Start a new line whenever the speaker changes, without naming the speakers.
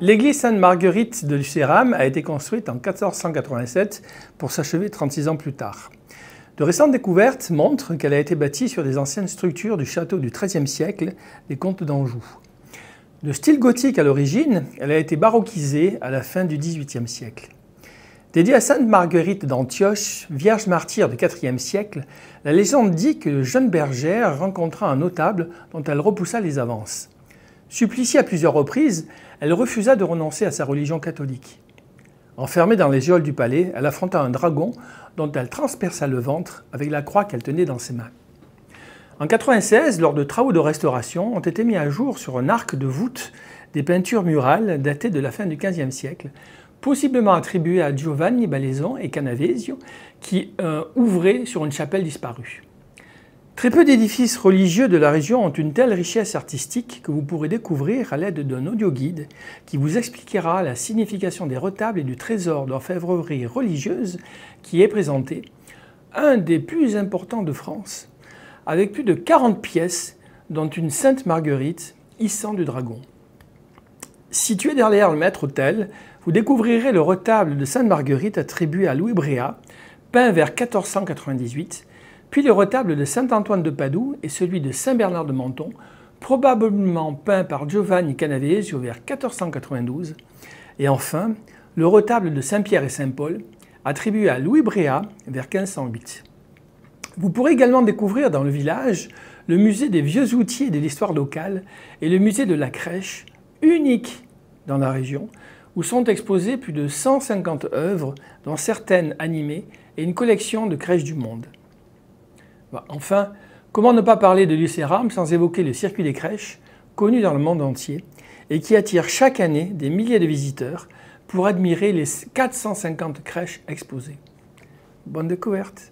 L'église Sainte-Marguerite de Lucéram a été construite en 1487 pour s'achever 36 ans plus tard. De récentes découvertes montrent qu'elle a été bâtie sur des anciennes structures du château du XIIIe siècle des comtes d'Anjou. De style gothique à l'origine, elle a été baroquisée à la fin du XVIIIe siècle. Dédiée à Sainte Marguerite d'Antioche, vierge martyre du IVe siècle, la légende dit que jeune bergère rencontra un notable dont elle repoussa les avances. Suppliciée à plusieurs reprises, elle refusa de renoncer à sa religion catholique. Enfermée dans les geôles du palais, elle affronta un dragon dont elle transperça le ventre avec la croix qu'elle tenait dans ses mains. En 1996, lors de travaux de restauration, ont été mis à jour sur un arc de voûte des peintures murales datées de la fin du XVe siècle, possiblement attribuées à Giovanni Baleson et Canavesio, qui ouvraient sur une chapelle disparue. Très peu d'édifices religieux de la région ont une telle richesse artistique que vous pourrez découvrir à l'aide d'un audioguide qui vous expliquera la signification des retables et du trésor d'orfèvrerie religieuse qui est présenté, un des plus importants de France, avec plus de 40 pièces, dont une Sainte Marguerite hissant du dragon. Situé derrière le maître-autel, vous découvrirez le retable de Sainte Marguerite attribué à Louis Bréhat, peint vers 1498, puis le retable de Saint-Antoine de Padoue et celui de Saint-Bernard de Menton, probablement peint par Giovanni Canavesio vers 1492, et enfin le retable de Saint-Pierre et Saint-Paul, attribué à Louis Bréhat vers 1508. Vous pourrez également découvrir dans le village le musée des vieux outils et de l'histoire locale et le musée de la crèche, unique dans la région, où sont exposées plus de 150 œuvres, dont certaines animées, et une collection de crèches du monde. Enfin, comment ne pas parler de Lucéram sans évoquer le circuit des crèches, connu dans le monde entier, et qui attire chaque année des milliers de visiteurs pour admirer les 450 crèches exposées. Bonne découverte!